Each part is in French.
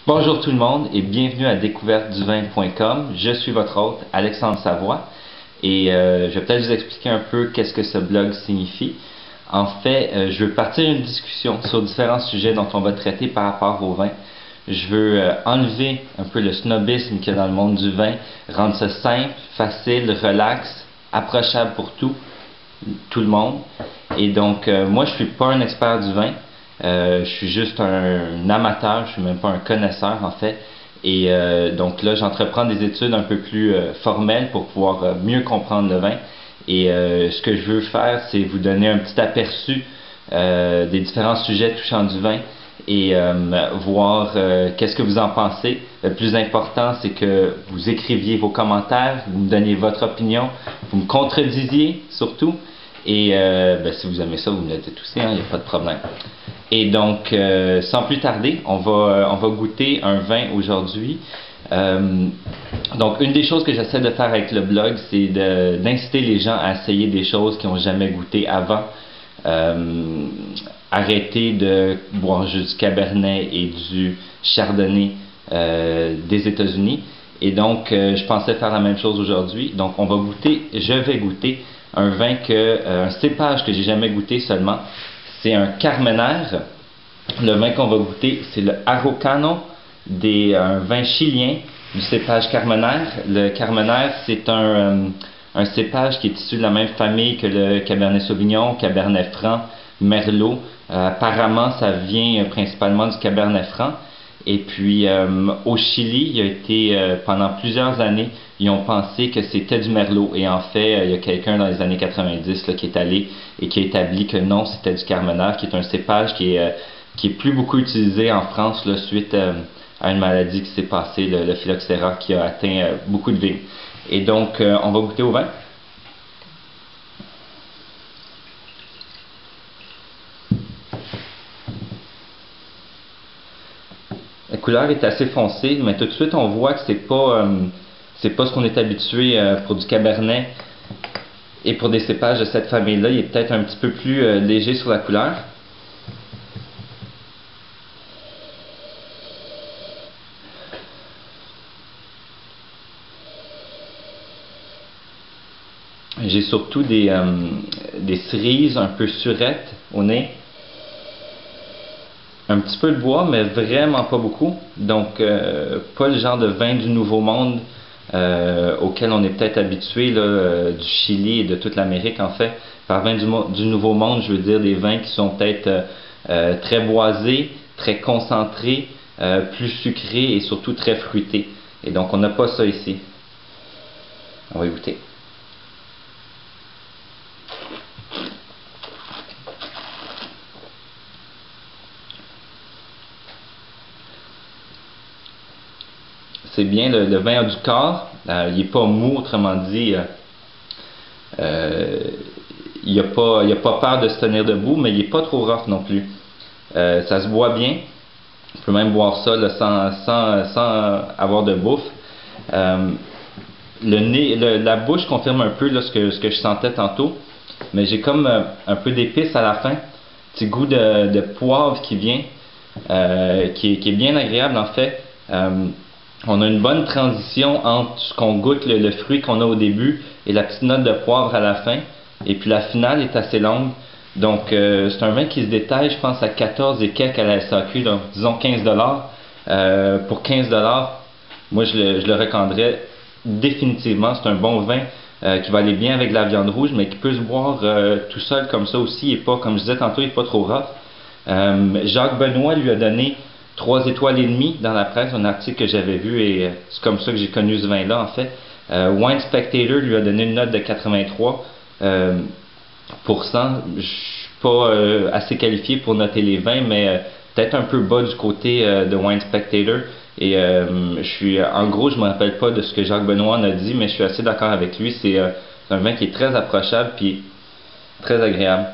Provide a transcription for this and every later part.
Bonjour tout le monde et bienvenue à découverteduvin.com. Je suis votre hôte, Alexandre Savoie, et je vais peut-être vous expliquer un peu qu'est-ce que ce blog signifie. En fait, je veux partir une discussion sur différents sujets dont on va traiter par rapport au vin. Je veux enlever un peu le snobisme qu'il y a dans le monde du vin, rendre ça simple, facile, relax, approchable pour tout le monde. Et donc, moi je suis pas un expert du vin. Je suis juste un amateur, je suis même pas un connaisseur en fait. Et donc là, j'entreprends des études un peu plus formelles pour pouvoir mieux comprendre le vin. Et ce que je veux faire, c'est vous donner un petit aperçu des différents sujets touchant du vin et voir qu'est-ce que vous en pensez. Le plus important, c'est que vous écriviez vos commentaires, vous me donniez votre opinion, vous me contredisiez surtout. Et si vous aimez ça, vous me le dites aussi, il n'y a pas de problème. Et donc, sans plus tarder, on va goûter un vin aujourd'hui. Donc, une des choses que j'essaie de faire avec le blog, c'est d'inciter les gens à essayer des choses qu'ils n'ont jamais goûté avant. Arrêter de boire juste du Cabernet et du Chardonnay des États-Unis. Et donc, je pensais faire la même chose aujourd'hui. Donc, je vais goûter un vin un cépage que j'ai jamais goûté seulement. C'est un Carmenère. Le vin qu'on va goûter, c'est le Araucano, un vin chilien du cépage Carmenère. Le Carmenère, c'est un cépage qui est issu de la même famille que le Cabernet Sauvignon, Cabernet Franc, Merlot. Apparemment, ça vient principalement du Cabernet Franc. Et puis, au Chili, il y a été, pendant plusieurs années, ils ont pensé que c'était du Merlot. Et en fait, il y a quelqu'un dans les années 90 là, qui est allé et qui a établi que non, c'était du Carmenère, qui est un cépage qui est plus beaucoup utilisé en France là, suite à une maladie qui s'est passée, le phylloxéra, qui a atteint beaucoup de vignes. Et donc, on va goûter au vin. La couleur est assez foncée, mais tout de suite on voit que c'est pas ce qu'on est habitué pour du Cabernet et pour des cépages de cette famille-là. Il est peut-être un petit peu plus léger sur la couleur. J'ai surtout des cerises un peu surettes au nez. Un petit peu de bois, mais vraiment pas beaucoup. Donc, pas le genre de vin du Nouveau Monde auquel on est peut-être habitué du Chili et de toute l'Amérique en fait. Par vin du Nouveau Monde, je veux dire des vins qui sont peut-être très boisés, très concentrés, plus sucrés et surtout très fruités. Et donc, on n'a pas ça ici. On va y goûter. C'est bien, le vin a du corps, il n'est pas mou, autrement dit, il n'a pas peur de se tenir debout, mais il n'est pas trop rough non plus. Ça se boit bien, on peut même boire ça là, sans avoir de bouffe. La bouche confirme un peu là, ce que je sentais tantôt, mais j'ai comme un peu d'épices à la fin, petit goût de poivre qui vient, qui est bien agréable en fait. On a une bonne transition entre ce qu'on goûte, le fruit qu'on a au début, et la petite note de poivre à la fin. Et puis la finale est assez longue. Donc c'est un vin qui se détaille, je pense, à 14 et quelques à la SAQ, donc disons 15 $. Pour 15 $, moi je le recommanderais définitivement. C'est un bon vin qui va aller bien avec la viande rouge, mais qui peut se boire tout seul comme ça aussi. Et pas, comme je disais tantôt, il n'est pas trop rough. Jacques Benoît lui a donné 3 étoiles et demie dans la presse, un article que j'avais vu, et c'est comme ça que j'ai connu ce vin-là en fait. Wine Spectator lui a donné une note de 83%. Je suis pas assez qualifié pour noter les vins, mais peut-être un peu bas du côté de Wine Spectator. Et en gros, je me rappelle pas de ce que Jacques Benoît en a dit, mais je suis assez d'accord avec lui. C'est un vin qui est très approchable puis très agréable.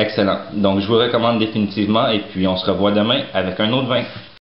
Excellent. Donc, je vous recommande définitivement et puis on se revoit demain avec un autre vin.